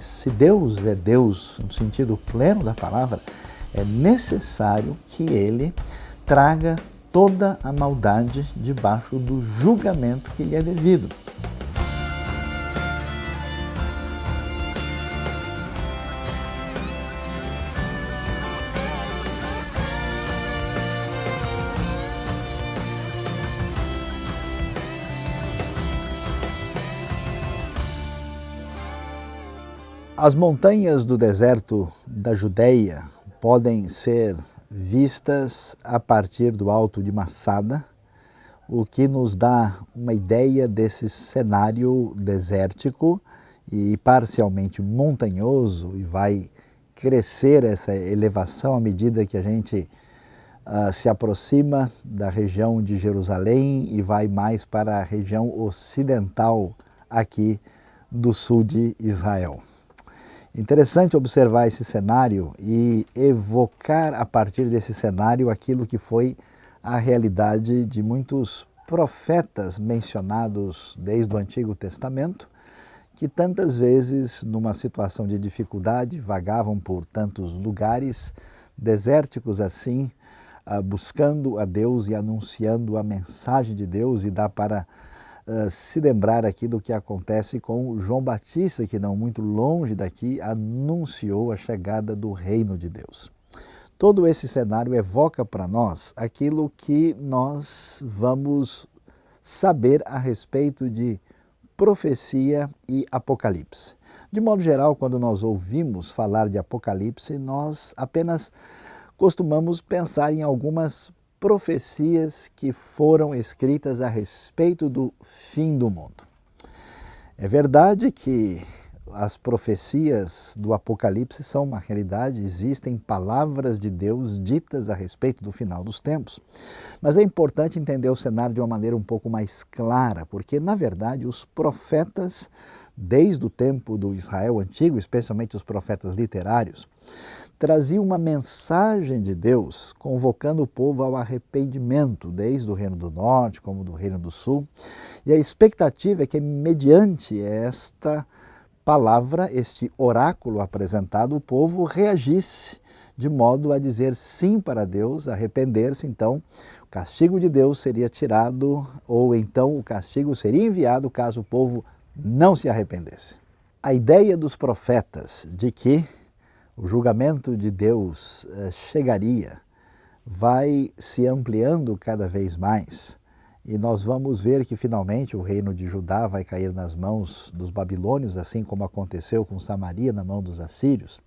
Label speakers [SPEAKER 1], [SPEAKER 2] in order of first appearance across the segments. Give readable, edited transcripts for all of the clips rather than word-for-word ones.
[SPEAKER 1] Se Deus é Deus no sentido pleno da palavra, é necessário que Ele traga toda a maldade debaixo do julgamento que lhe é devido. As montanhas do deserto da Judéia podem ser vistas a partir do Alto de Massada, o que nos dá uma ideia desse cenário desértico e parcialmente montanhoso, e vai crescer essa elevação à medida que a gente se aproxima da região de Jerusalém e vai mais para a região ocidental aqui do sul de Israel. Interessante observar esse cenário e evocar a partir desse cenário aquilo que foi a realidade de muitos profetas mencionados desde o Antigo Testamento, que tantas vezes, numa situação de dificuldade, vagavam por tantos lugares desérticos assim, buscando a Deus e anunciando a mensagem de Deus, e dá para se lembrar aqui do que acontece com João Batista, que não muito longe daqui anunciou a chegada do reino de Deus. Todo esse cenário evoca para nós aquilo que nós vamos saber a respeito de profecia e Apocalipse. De modo geral, quando nós ouvimos falar de Apocalipse, nós apenas costumamos pensar em algumas profecias que foram escritas a respeito do fim do mundo. É verdade que as profecias do Apocalipse são uma realidade, existem palavras de Deus ditas a respeito do final dos tempos, mas é importante entender o cenário de uma maneira um pouco mais clara, porque, na verdade, os profetas, desde o tempo do Israel antigo, especialmente os profetas literários, trazia uma mensagem de Deus convocando o povo ao arrependimento, desde o Reino do Norte como do Reino do Sul. E a expectativa é que, mediante esta palavra, este oráculo apresentado, o povo reagisse de modo a dizer sim para Deus, arrepender-se. Então o castigo de Deus seria tirado, ou então o castigo seria enviado caso o povo não se arrependesse. A ideia dos profetas de que o julgamento de Deus chegaria, vai se ampliando cada vez mais, e nós vamos ver que finalmente o reino de Judá vai cair nas mãos dos babilônios, assim como aconteceu com Samaria na mão dos assírios.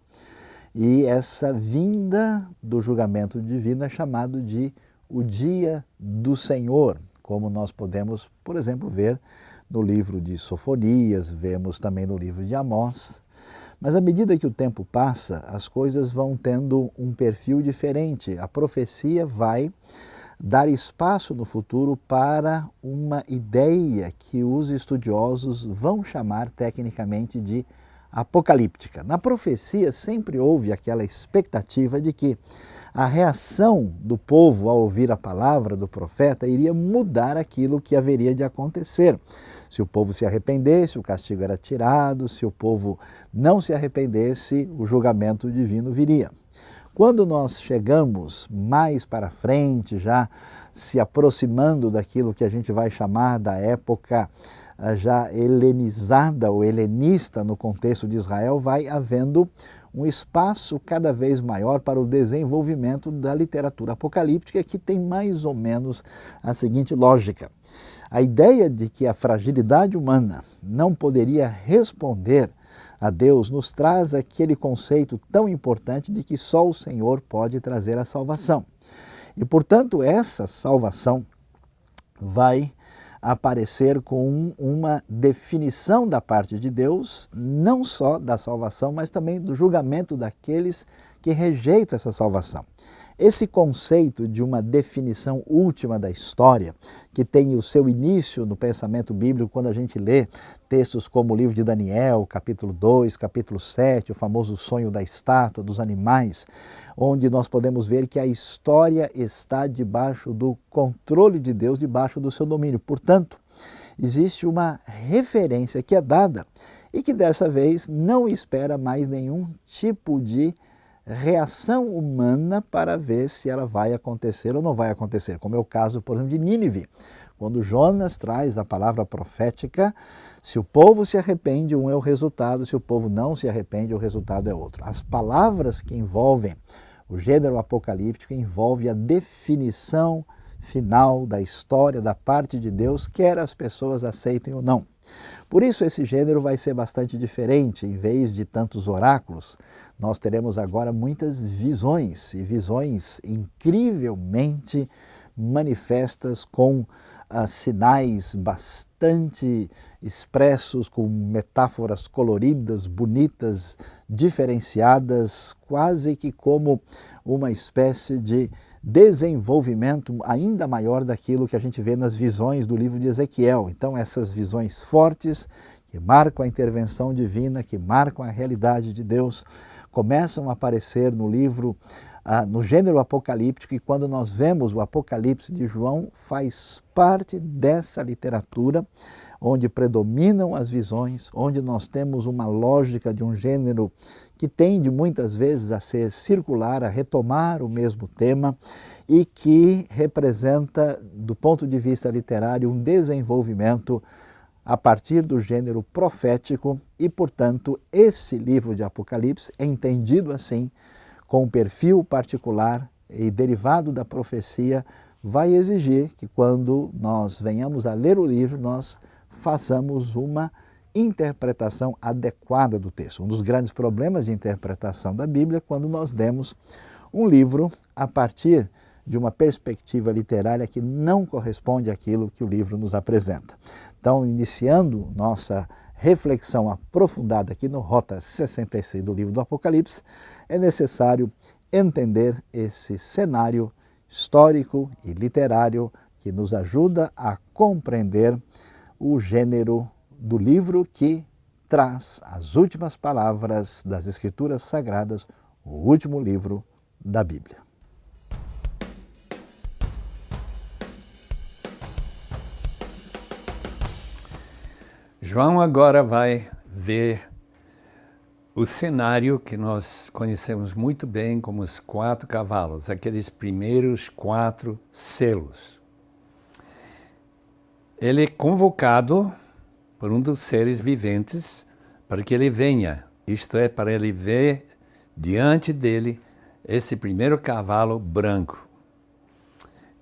[SPEAKER 1] E essa vinda do julgamento divino é chamado de o dia do Senhor, como nós podemos, por exemplo, ver no livro de Sofonias, vemos também no livro de Amós. Mas à medida que o tempo passa, as coisas vão tendo um perfil diferente. A profecia vai dar espaço no futuro para uma ideia que os estudiosos vão chamar tecnicamente de apocalíptica. Na profecia sempre houve aquela expectativa de que a reação do povo ao ouvir a palavra do profeta iria mudar aquilo que haveria de acontecer. Se o povo se arrependesse, o castigo era tirado; se o povo não se arrependesse, o julgamento divino viria. Quando nós chegamos mais para frente, já se aproximando daquilo que a gente vai chamar da época já helenizada ou helenista no contexto de Israel, vai havendo um espaço cada vez maior para o desenvolvimento da literatura apocalíptica, que tem mais ou menos a seguinte lógica. A ideia de que a fragilidade humana não poderia responder a Deus nos traz aquele conceito tão importante de que só o Senhor pode trazer a salvação. E, portanto, essa salvação vai aparecer com uma definição da parte de Deus, não só da salvação, mas também do julgamento daqueles que rejeitam essa salvação. Esse conceito de uma definição última da história, que tem o seu início no pensamento bíblico quando a gente lê textos como o livro de Daniel, capítulo 2, capítulo 7, o famoso sonho da estátua, dos animais, onde nós podemos ver que a história está debaixo do controle de Deus, debaixo do seu domínio. Portanto, existe uma referência que é dada e que dessa vez não espera mais nenhum tipo de reação humana para ver se ela vai acontecer ou não vai acontecer, como é o caso, por exemplo, de Nínive. Quando Jonas traz a palavra profética, se o povo se arrepende, um é o resultado, se o povo não se arrepende, o resultado é outro. As palavras que envolvem o gênero apocalíptico envolvem a definição final da história da parte de Deus, quer as pessoas aceitem ou não. Por isso esse gênero vai ser bastante diferente. Em vez de tantos oráculos, nós teremos agora muitas visões, e visões incrivelmente manifestas com sinais bastante expressos, com metáforas coloridas, bonitas, diferenciadas, quase que como uma espécie de desenvolvimento ainda maior daquilo que a gente vê nas visões do livro de Ezequiel. Então essas visões fortes, que marcam a intervenção divina, que marcam a realidade de Deus, começam a aparecer no livro, no gênero apocalíptico, e quando nós vemos o Apocalipse de João, faz parte dessa literatura, onde predominam as visões, onde nós temos uma lógica de um gênero que tende muitas vezes a ser circular, a retomar o mesmo tema, e que representa, do ponto de vista literário, um desenvolvimento a partir do gênero profético, e, portanto, esse livro de Apocalipse é entendido assim, com um perfil particular e derivado da profecia, vai exigir que quando nós venhamos a ler o livro, nós façamos uma interpretação adequada do texto. Um dos grandes problemas de interpretação da Bíblia é quando nós demos um livro a partir de uma perspectiva literária que não corresponde àquilo que o livro nos apresenta. Então, iniciando nossa reflexão aprofundada aqui no Rota 66 do livro do Apocalipse, é necessário entender esse cenário histórico e literário que nos ajuda a compreender o gênero do livro que traz as últimas palavras das Escrituras Sagradas, o último livro da Bíblia.
[SPEAKER 2] João agora vai ver o cenário que nós conhecemos muito bem como os 4 cavalos, aqueles primeiros 4 selos. Ele é convocado por um dos seres viventes para que ele venha, isto é, para ele ver diante dele esse primeiro cavalo branco.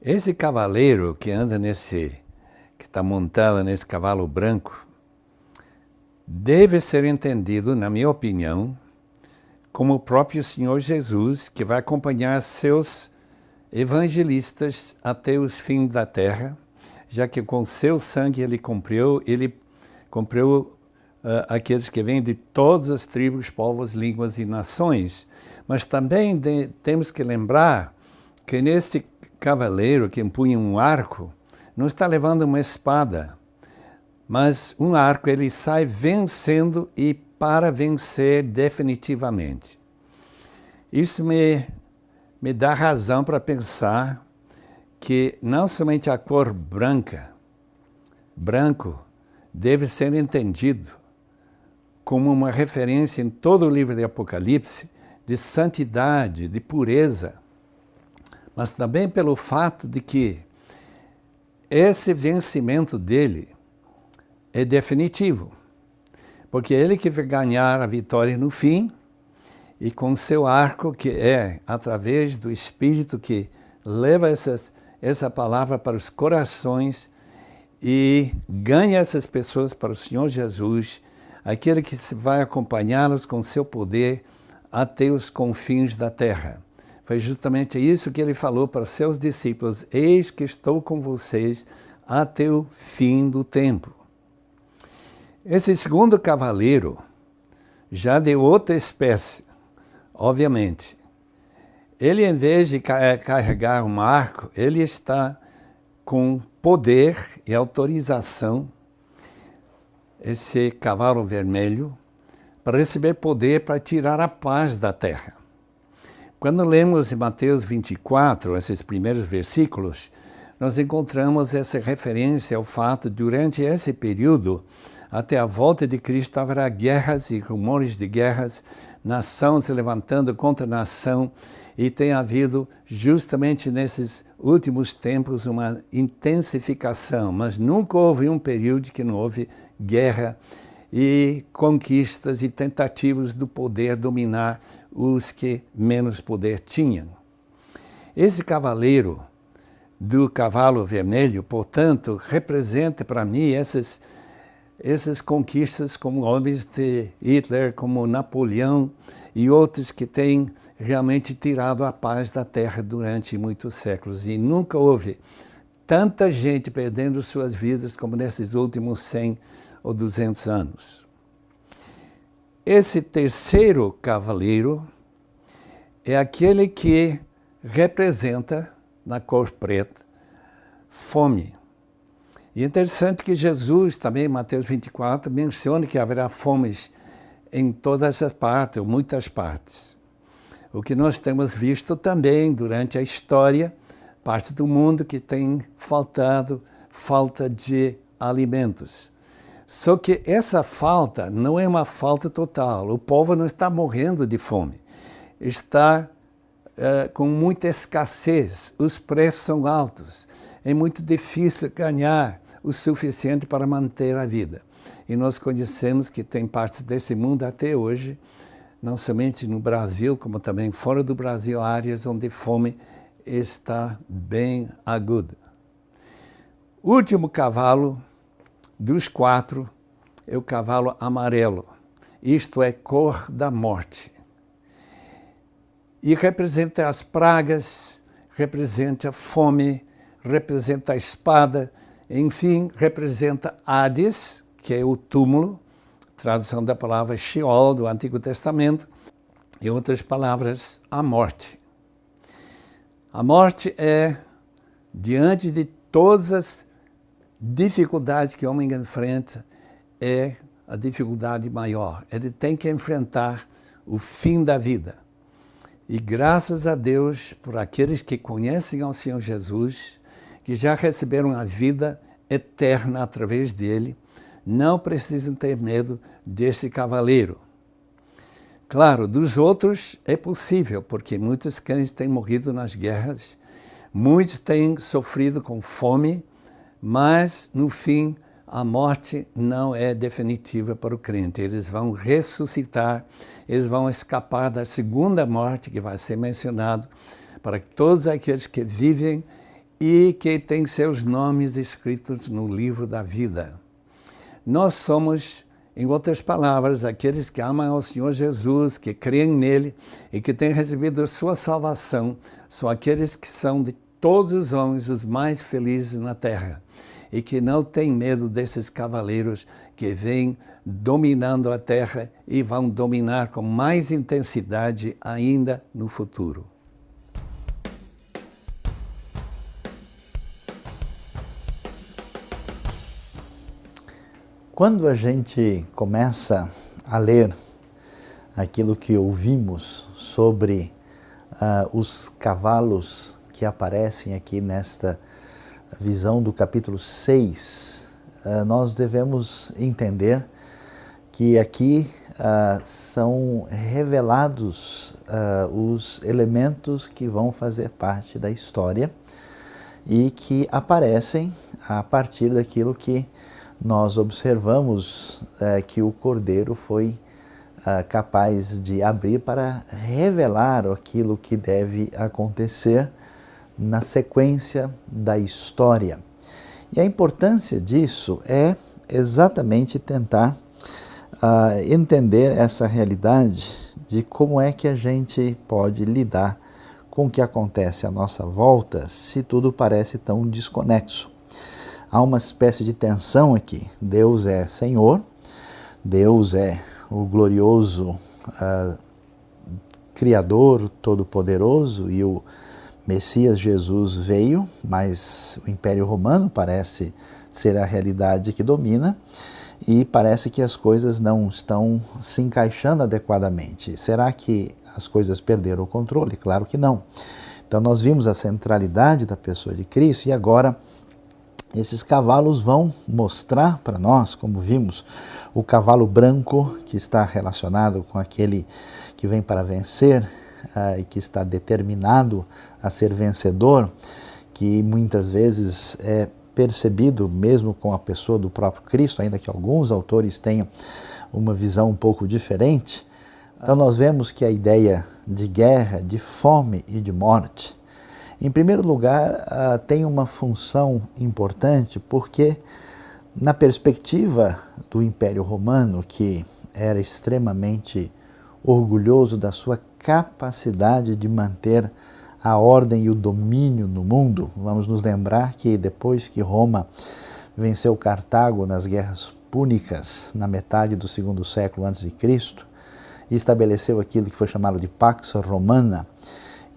[SPEAKER 2] Esse cavaleiro que anda que está montado nesse cavalo branco, deve ser entendido, na minha opinião, como o próprio Senhor Jesus, que vai acompanhar seus evangelistas até os fins da terra, já que com seu sangue ele comprou aqueles que vêm de todas as tribos, povos, línguas e nações. Mas também temos que lembrar que neste cavaleiro que empunha um arco, não está levando uma espada, mas um arco. Ele sai vencendo e para vencer definitivamente. Isso me dá razão para pensar que não somente a cor branco, deve ser entendido como uma referência em todo o livro de Apocalipse de santidade, de pureza, mas também pelo fato de que esse vencimento dele é definitivo, porque ele que vai ganhar a vitória no fim, e com seu arco, que é através do Espírito que leva essa palavra para os corações e ganha essas pessoas para o Senhor Jesus, aquele que vai acompanhá-los com seu poder até os confins da terra. Foi justamente isso que ele falou para os seus discípulos: eis que estou com vocês até o fim do tempo. Esse segundo cavaleiro, já de outra espécie, obviamente, ele, em vez de carregar um arco, ele está com poder e autorização, esse cavalo vermelho, para receber poder para tirar a paz da terra. Quando lemos em Mateus 24, esses primeiros versículos, nós encontramos essa referência ao fato, durante esse período, até a volta de Cristo haverá guerras e rumores de guerras, nação se levantando contra nação, e tem havido justamente nesses últimos tempos uma intensificação, mas nunca houve um período que não houve guerra e conquistas e tentativas do poder dominar os que menos poder tinham. Esse cavaleiro do cavalo vermelho, portanto, representa para mim essas conquistas como homens de Hitler, como Napoleão e outros que têm realmente tirado a paz da terra durante muitos séculos. E nunca houve tanta gente perdendo suas vidas como nesses últimos 100 ou 200 anos. Esse terceiro cavaleiro é aquele que representa, na cor preta, fome. E é interessante que Jesus, também em Mateus 24, menciona que haverá fomes em todas as partes, ou muitas partes. O que nós temos visto também durante a história, partes do mundo que tem falta de alimentos. Só que essa falta não é uma falta total. O povo não está morrendo de fome. Está com muita escassez, os preços são altos. É muito difícil ganhar o suficiente para manter a vida. E nós conhecemos que tem partes desse mundo até hoje, não somente no Brasil, como também fora do Brasil, áreas onde a fome está bem aguda. O último cavalo dos 4 é o cavalo amarelo, isto é, cor da morte. E representa as pragas, representa a fome, representa a espada, enfim, representa Hades, que é o túmulo, tradução da palavra Sheol do Antigo Testamento, em outras palavras, a morte. A morte é, diante de todas as dificuldades que o homem enfrenta, é a dificuldade maior. Ele tem que enfrentar o fim da vida. E graças a Deus por aqueles que conhecem ao Senhor Jesus, que já receberam a vida eterna através dele, não precisam ter medo desse cavaleiro. Claro, dos outros é possível, porque muitos crentes têm morrido nas guerras, muitos têm sofrido com fome, mas no fim a morte não é definitiva para o crente. Eles vão ressuscitar, eles vão escapar da segunda morte que vai ser mencionado para todos aqueles que vivem e que têm seus nomes escritos no livro da vida. Nós somos, em outras palavras, aqueles que amam ao Senhor Jesus, que creem nele e que têm recebido a sua salvação, são aqueles que são de todos os homens os mais felizes na terra e que não têm medo desses cavaleiros que vêm dominando a terra e vão dominar com mais intensidade ainda no futuro.
[SPEAKER 1] Quando a gente começa a ler aquilo que ouvimos sobre os cavalos que aparecem aqui nesta visão do capítulo 6, nós devemos entender que aqui são revelados os elementos que vão fazer parte da história e que aparecem a partir daquilo que nós observamos que o Cordeiro foi capaz de abrir para revelar aquilo que deve acontecer na sequência da história. E a importância disso é exatamente tentar entender essa realidade de como é que a gente pode lidar com o que acontece à nossa volta se tudo parece tão desconexo. Há uma espécie de tensão aqui. Deus é Senhor, Deus é o glorioso Criador Todo-Poderoso e o Messias Jesus veio, mas o Império Romano parece ser a realidade que domina e parece que as coisas não estão se encaixando adequadamente. Será que as coisas perderam o controle? Claro que não. Então nós vimos a centralidade da pessoa de Cristo e agora Esses cavalos vão mostrar para nós, como vimos, o cavalo branco, que está relacionado com aquele que vem para vencer e que está determinado a ser vencedor, que muitas vezes é percebido mesmo com a pessoa do próprio Cristo, ainda que alguns autores tenham uma visão um pouco diferente. Então nós vemos que a ideia de guerra, de fome e de morte, em primeiro lugar, tem uma função importante porque, na perspectiva do Império Romano, que era extremamente orgulhoso da sua capacidade de manter a ordem e o domínio no mundo, vamos nos lembrar que depois que Roma venceu Cartago nas guerras púnicas, na metade do segundo século a.C., e estabeleceu aquilo que foi chamado de Pax Romana,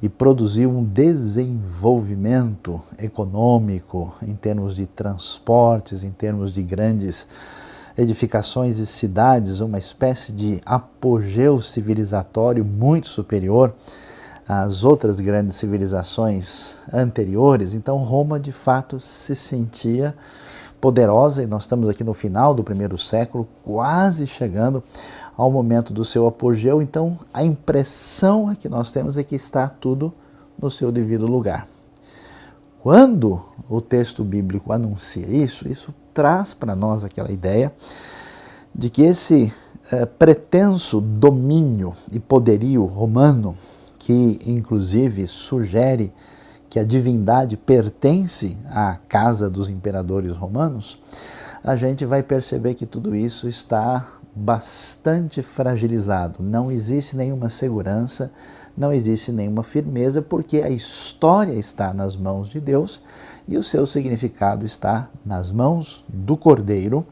[SPEAKER 1] e produziu um desenvolvimento econômico em termos de transportes, em termos de grandes edificações e cidades, uma espécie de apogeu civilizatório muito superior às outras grandes civilizações anteriores. Então Roma de fato se sentia poderosa, e nós estamos aqui no final do primeiro século, quase chegando ao momento do seu apogeu. Então a impressão que nós temos é que está tudo no seu devido lugar. Quando o texto bíblico anuncia isso traz para nós aquela ideia de que esse pretenso domínio e poderio romano, que inclusive sugere que a divindade pertence à casa dos imperadores romanos, a gente vai perceber que tudo isso está bastante fragilizado. Não existe nenhuma segurança, não existe nenhuma firmeza, porque a história está nas mãos de Deus e o seu significado está nas mãos do Cordeiro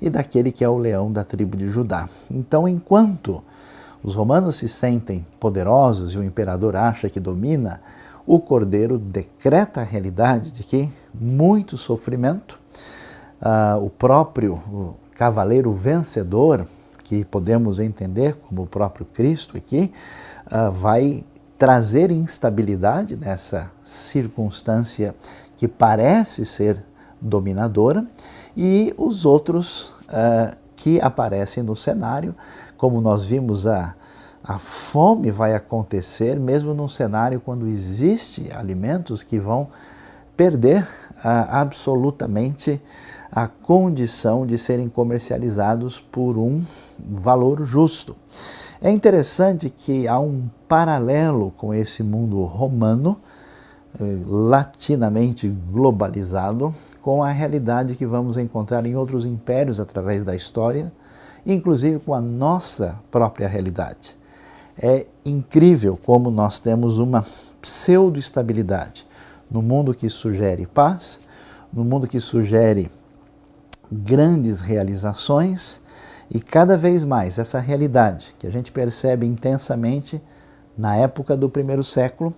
[SPEAKER 1] e daquele que é o leão da tribo de Judá. Então, enquanto os romanos se sentem poderosos e o imperador acha que domina, o Cordeiro decreta a realidade de que muito sofrimento, o próprio cavaleiro vencedor, que podemos entender como o próprio Cristo aqui, vai trazer instabilidade nessa circunstância que parece ser dominadora, e os outros que aparecem no cenário, como nós vimos, a fome vai acontecer mesmo num cenário quando existe alimentos que vão perder absolutamente a condição de serem comercializados por um valor justo. É interessante que há um paralelo com esse mundo romano, latinamente globalizado, com a realidade que vamos encontrar em outros impérios através da história, inclusive com a nossa própria realidade. É incrível como nós temos uma pseudo-estabilidade no mundo que sugere paz, no mundo que sugere grandes realizações, e cada vez mais essa realidade que a gente percebe intensamente na época do primeiro século,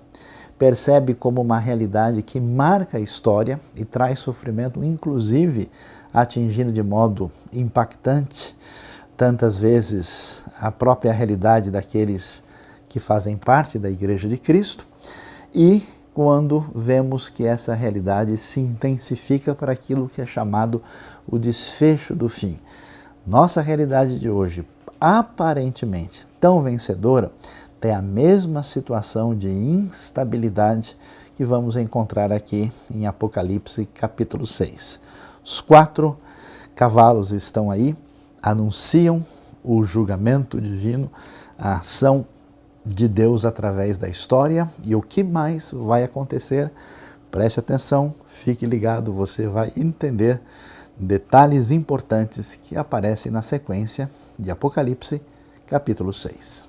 [SPEAKER 1] percebe como uma realidade que marca a história e traz sofrimento, inclusive atingindo de modo impactante tantas vezes a própria realidade daqueles que fazem parte da Igreja de Cristo, e quando vemos que essa realidade se intensifica para aquilo que é chamado o desfecho do fim. Nossa realidade de hoje, aparentemente tão vencedora, tem a mesma situação de instabilidade que vamos encontrar aqui em Apocalipse capítulo 6. Os 4 cavalos estão aí, anunciam o julgamento divino, a ação de Deus através da história, e o que mais vai acontecer. Preste atenção, fique ligado, você vai entender detalhes importantes que aparecem na sequência de Apocalipse capítulo 6.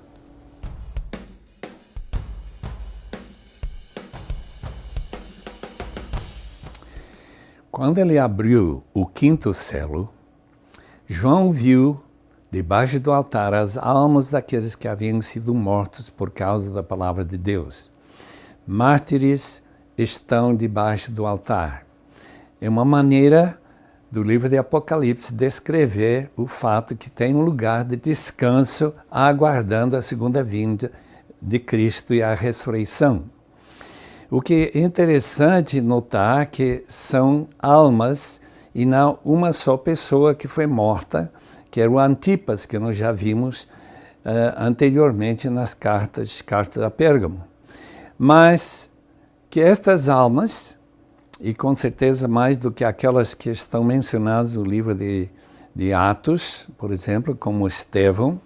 [SPEAKER 2] Quando ele abriu o 5º selo, João viu debaixo do altar as almas daqueles que haviam sido mortos por causa da palavra de Deus. Mártires estão debaixo do altar. É uma maneira do livro de Apocalipse descrever o fato que tem um lugar de descanso aguardando a segunda vinda de Cristo e a ressurreição. O que é interessante notar que são almas e não uma só pessoa que foi morta, que era o Antipas, que nós já vimos anteriormente nas cartas a Pérgamo. Mas que estas almas, e com certeza mais do que aquelas que estão mencionadas no livro de Atos, por exemplo, como Estevão,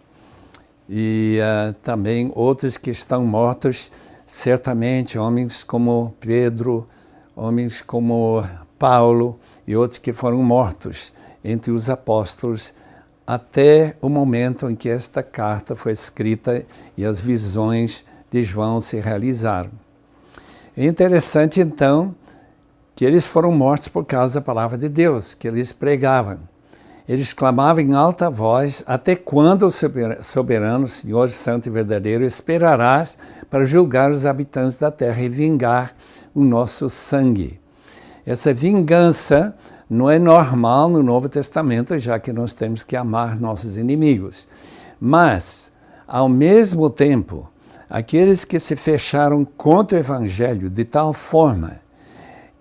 [SPEAKER 2] e também outros que estão mortos, certamente homens como Pedro, homens como Paulo e outros que foram mortos entre os apóstolos até o momento em que esta carta foi escrita e as visões de João se realizaram. É interessante, então, que eles foram mortos por causa da palavra de Deus, que eles pregavam. Eles clamavam em alta voz: até quando, soberano, Senhor Santo e verdadeiro, esperarás para julgar os habitantes da terra e vingar o nosso sangue? Essa vingança não é normal no Novo Testamento, já que nós temos que amar nossos inimigos. Mas, ao mesmo tempo, aqueles que se fecharam contra o Evangelho de tal forma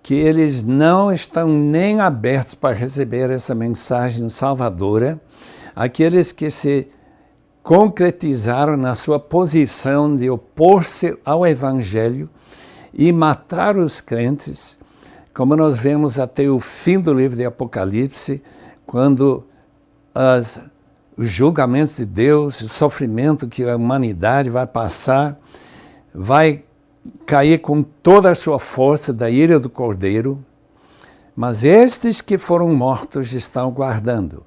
[SPEAKER 2] que eles não estão nem abertos para receber essa mensagem salvadora, aqueles que se concretizaram na sua posição de opor-se ao Evangelho e matar os crentes, como nós vemos até o fim do livro de Apocalipse, quando os julgamentos de Deus, o sofrimento que a humanidade vai passar, vai cair com toda a sua força da ira do Cordeiro, mas estes que foram mortos estão guardando.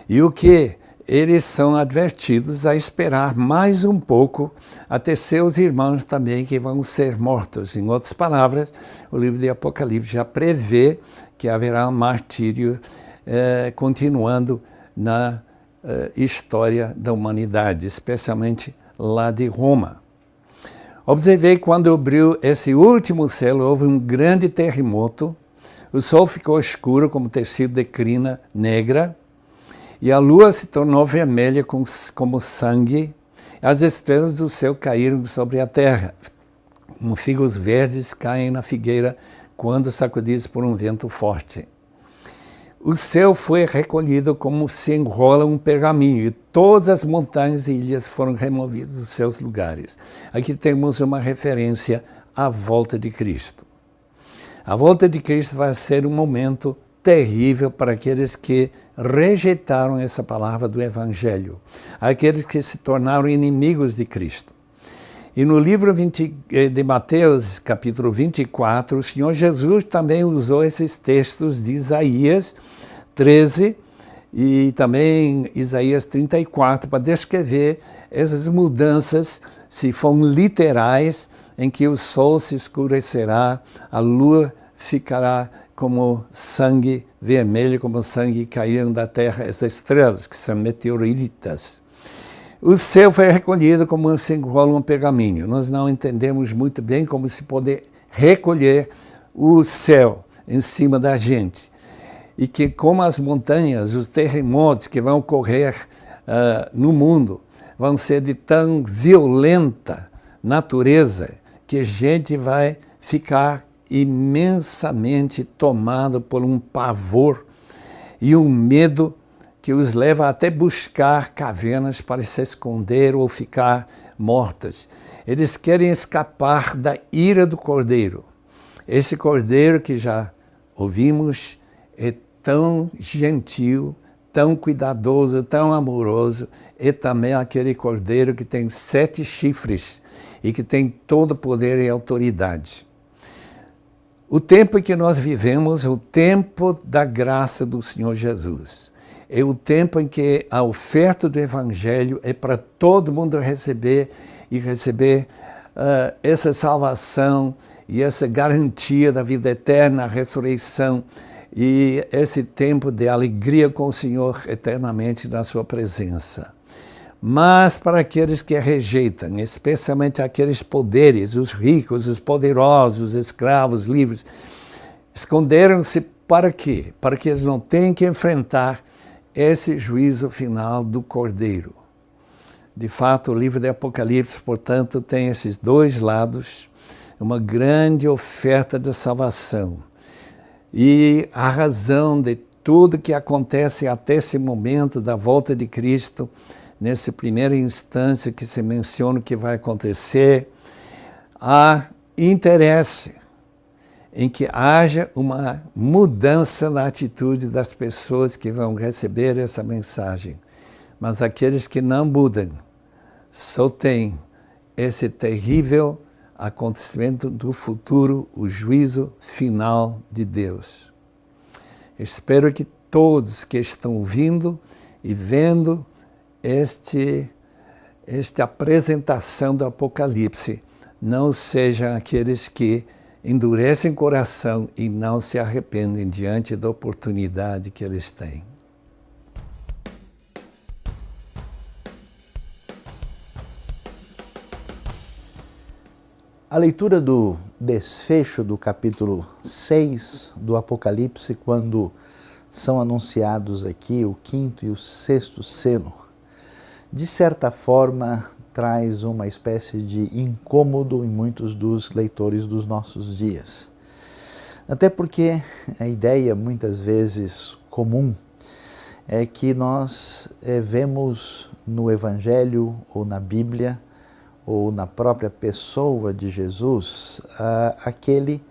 [SPEAKER 2] E o que? Eles são advertidos a esperar mais um pouco até seus irmãos também que vão ser mortos. Em outras palavras, o livro de Apocalipse já prevê que haverá um martírio continuando na história da humanidade, especialmente lá de Roma. Observei quando abriu esse último selo, houve um grande terremoto, o sol ficou escuro como tecido de crina negra, e a lua se tornou vermelha como sangue, as estrelas do céu caíram sobre a terra, como figos verdes caem na figueira quando sacudidos por um vento forte. O céu foi recolhido como se enrola um pergaminho, e todas as montanhas e ilhas foram removidas dos seus lugares. Aqui temos uma referência à volta de Cristo. A volta de Cristo vai ser um momento terrível para aqueles que rejeitaram essa palavra do Evangelho, aqueles que se tornaram inimigos de Cristo. E no livro de Mateus, capítulo 24, o Senhor Jesus também usou esses textos de Isaías 13 e também Isaías 34 para descrever essas mudanças, se forem literais, em que o sol se escurecerá, a lua ficará como sangue vermelho, como sangue caíram da terra, essas estrelas que são meteoritas. O céu foi recolhido como se enrola um pergaminho. Nós não entendemos muito bem como se pode recolher o céu em cima da gente. E que como as montanhas, os terremotos que vão ocorrer no mundo, vão ser de tão violenta natureza que a gente vai ficar imensamente tomado por um pavor e um medo que os leva até buscar cavernas para se esconder ou ficar mortas. Eles querem escapar da ira do Cordeiro. Esse Cordeiro que já ouvimos é tão gentil, tão cuidadoso, tão amoroso, é também aquele Cordeiro que tem 7 chifres e que tem todo o poder e autoridade. O tempo em que nós vivemos é o tempo da graça do Senhor Jesus. É o tempo em que a oferta do Evangelho é para todo mundo receber e receber essa salvação e essa garantia da vida eterna, a ressurreição e esse tempo de alegria com o Senhor eternamente na sua presença. Mas para aqueles que a rejeitam, especialmente aqueles poderes, os ricos, os poderosos, os escravos, livres, esconderam-se para quê? Para que eles não tenham que enfrentar esse juízo final do Cordeiro. De fato, o livro de Apocalipse, portanto, tem esses dois lados. uma grande oferta de salvação. E a razão de tudo que acontece até esse momento da volta de Cristo, nessa primeira instância que se menciona que vai acontecer, há interesse em que haja uma mudança na atitude das pessoas que vão receber essa mensagem. Mas aqueles que não mudam, só têm esse terrível acontecimento do futuro, o juízo final de Deus. Espero que todos que estão vindo e vendo esta apresentação do Apocalipse não sejam aqueles que endurecem o coração e não se arrependem diante da oportunidade que eles têm.
[SPEAKER 1] A leitura do desfecho do capítulo 6 do Apocalipse, quando são anunciados aqui o quinto e o sexto selo, de certa forma traz uma espécie de incômodo em muitos dos leitores dos nossos dias. Até porque a ideia, muitas vezes comum, é que nós vemos no Evangelho ou na Bíblia ou na própria pessoa de Jesus, aquele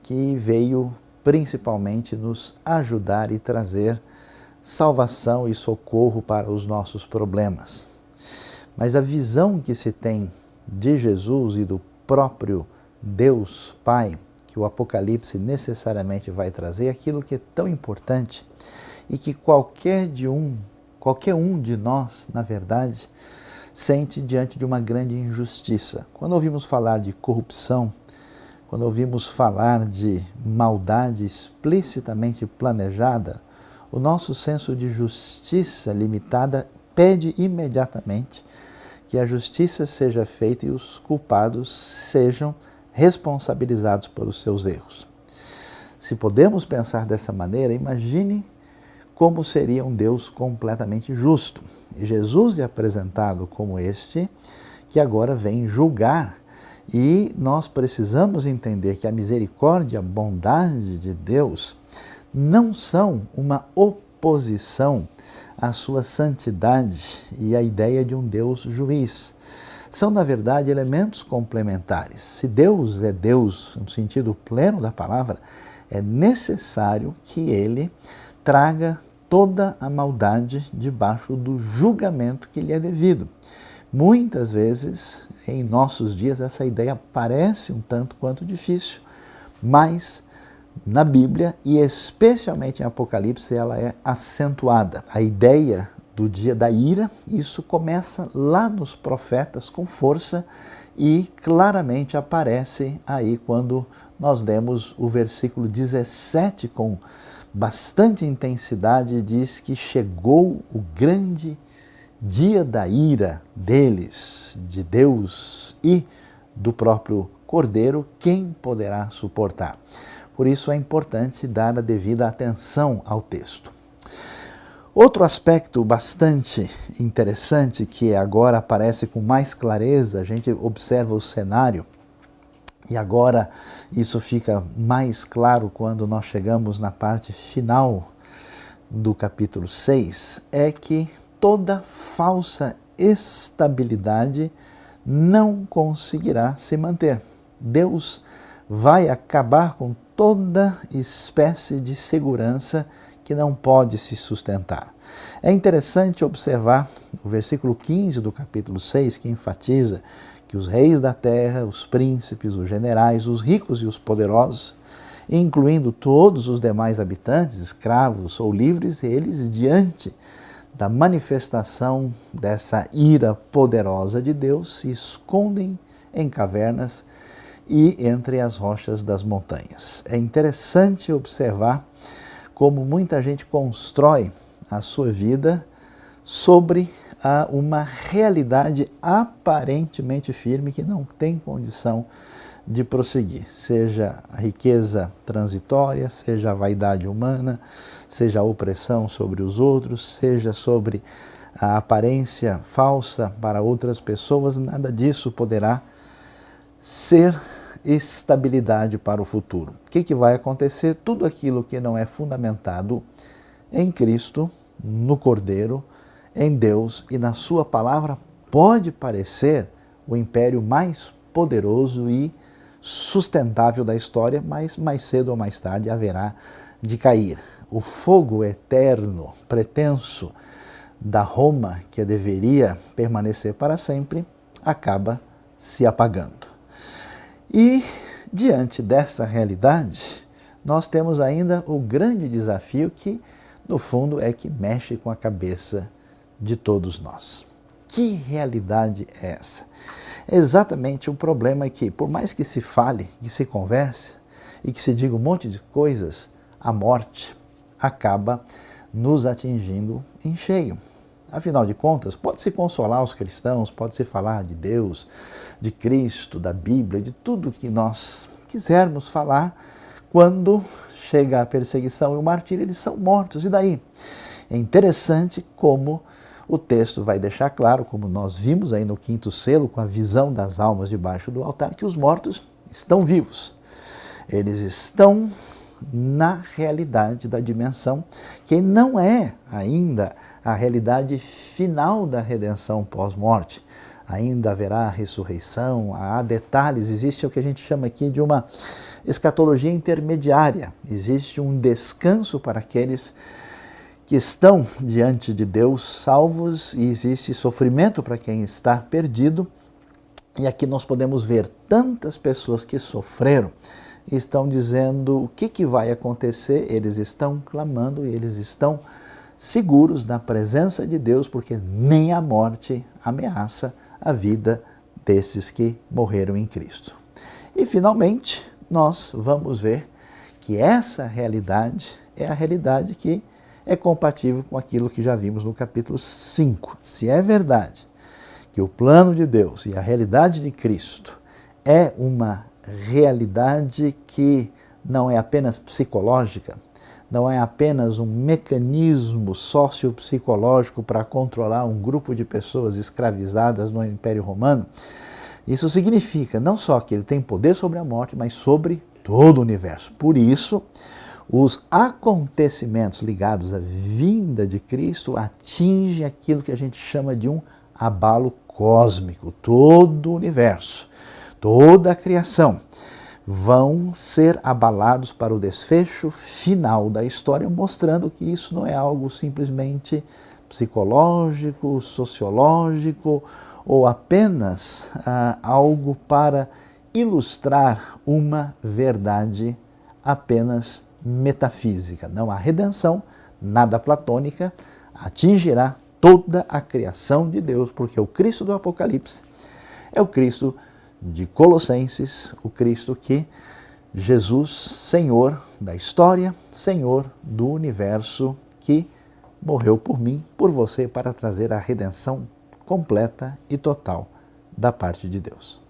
[SPEAKER 1] que veio principalmente nos ajudar e trazer salvação e socorro para os nossos problemas. Mas a visão que se tem de Jesus e do próprio Deus Pai, que o Apocalipse necessariamente vai trazer, é aquilo que é tão importante e que qualquer um de nós, na verdade, sente diante de uma grande injustiça. Quando ouvimos falar de corrupção, quando ouvimos falar de maldade explicitamente planejada, o nosso senso de justiça limitada pede imediatamente que a justiça seja feita e os culpados sejam responsabilizados pelos seus erros. Se podemos pensar dessa maneira, imagine como seria um Deus completamente justo. E Jesus é apresentado como este que agora vem julgar. E nós precisamos entender que a misericórdia e a bondade de Deus não são uma oposição à sua santidade e à ideia de um Deus juiz. São, na verdade, elementos complementares. Se Deus é Deus no sentido pleno da palavra, é necessário que Ele traga toda a maldade debaixo do julgamento que lhe é devido. Muitas vezes, em nossos dias, essa ideia parece um tanto quanto difícil, mas na Bíblia, e especialmente em Apocalipse, ela é acentuada. A ideia do dia da ira, isso começa lá nos profetas com força e claramente aparece aí quando nós lemos o versículo 17 com bastante intensidade, diz que chegou o grande dia da ira deles, de Deus e do próprio Cordeiro, quem poderá suportar? Por isso é importante dar a devida atenção ao texto. Outro aspecto bastante interessante que agora aparece com mais clareza, a gente observa o cenário, e agora isso fica mais claro quando nós chegamos na parte final do capítulo 6, é que toda falsa estabilidade não conseguirá se manter. Deus vai acabar com toda espécie de segurança que não pode se sustentar. É interessante observar o versículo 15 do capítulo 6, que enfatiza que os reis da terra, os príncipes, os generais, os ricos e os poderosos, incluindo todos os demais habitantes, escravos ou livres, eles, diante da manifestação dessa ira poderosa de Deus, se escondem em cavernas e entre as rochas das montanhas. É interessante observar como muita gente constrói a sua vida sobre uma realidade aparentemente firme que não tem condição de prosseguir, seja a riqueza transitória, seja a vaidade humana, seja a opressão sobre os outros, seja sobre a aparência falsa para outras pessoas, nada disso poderá ser estabilidade para o futuro. O que vai acontecer? Tudo aquilo que não é fundamentado em Cristo, no Cordeiro, em Deus e na sua palavra, pode parecer o império mais poderoso e sustentável da história, mas mais cedo ou mais tarde haverá de cair. O fogo eterno, pretenso da Roma, que deveria permanecer para sempre, acaba se apagando. E, diante dessa realidade, nós temos ainda o grande desafio que, no fundo, é que mexe com a cabeça de todos nós. Que realidade é essa? É exatamente o problema que, por mais que se fale, que se converse e que se diga um monte de coisas, a morte acaba nos atingindo em cheio. Afinal de contas, pode-se consolar os cristãos, pode-se falar de Deus, de Cristo, da Bíblia, de tudo que nós quisermos falar, quando chega a perseguição e o martírio, eles são mortos. E daí? É interessante como o texto vai deixar claro, como nós vimos aí no quinto selo, com a visão das almas debaixo do altar, que os mortos estão vivos. Eles estão na realidade da dimensão, que não é ainda a realidade final da redenção pós-morte. Ainda haverá ressurreição, há detalhes, existe o que a gente chama aqui de uma escatologia intermediária. Existe um descanso para aqueles que estão diante de Deus salvos e existe sofrimento para quem está perdido. E aqui nós podemos ver tantas pessoas que sofreram e estão dizendo o que vai acontecer, eles estão clamando e eles estão seguros na presença de Deus, porque nem a morte ameaça a vida desses que morreram em Cristo. E finalmente, nós vamos ver que essa realidade é a realidade que é compatível com aquilo que já vimos no capítulo 5. Se é verdade que o plano de Deus e a realidade de Cristo é uma realidade que não é apenas psicológica, não é apenas um mecanismo sociopsicológico para controlar um grupo de pessoas escravizadas no Império Romano, isso significa não só que ele tem poder sobre a morte, mas sobre todo o universo. Por isso, os acontecimentos ligados à vinda de Cristo atingem aquilo que a gente chama de um abalo cósmico. Todo o universo, toda a criação vão ser abalados para o desfecho final da história, mostrando que isso não é algo simplesmente psicológico, sociológico ou apenas algo para ilustrar uma verdade apenas metafísica. Não, a redenção, nada platônica, atingirá toda a criação de Deus, porque o Cristo do Apocalipse é o Cristo de Colossenses, o Cristo que Jesus, Senhor da história, Senhor do universo, que morreu por mim, por você, para trazer a redenção completa e total da parte de Deus.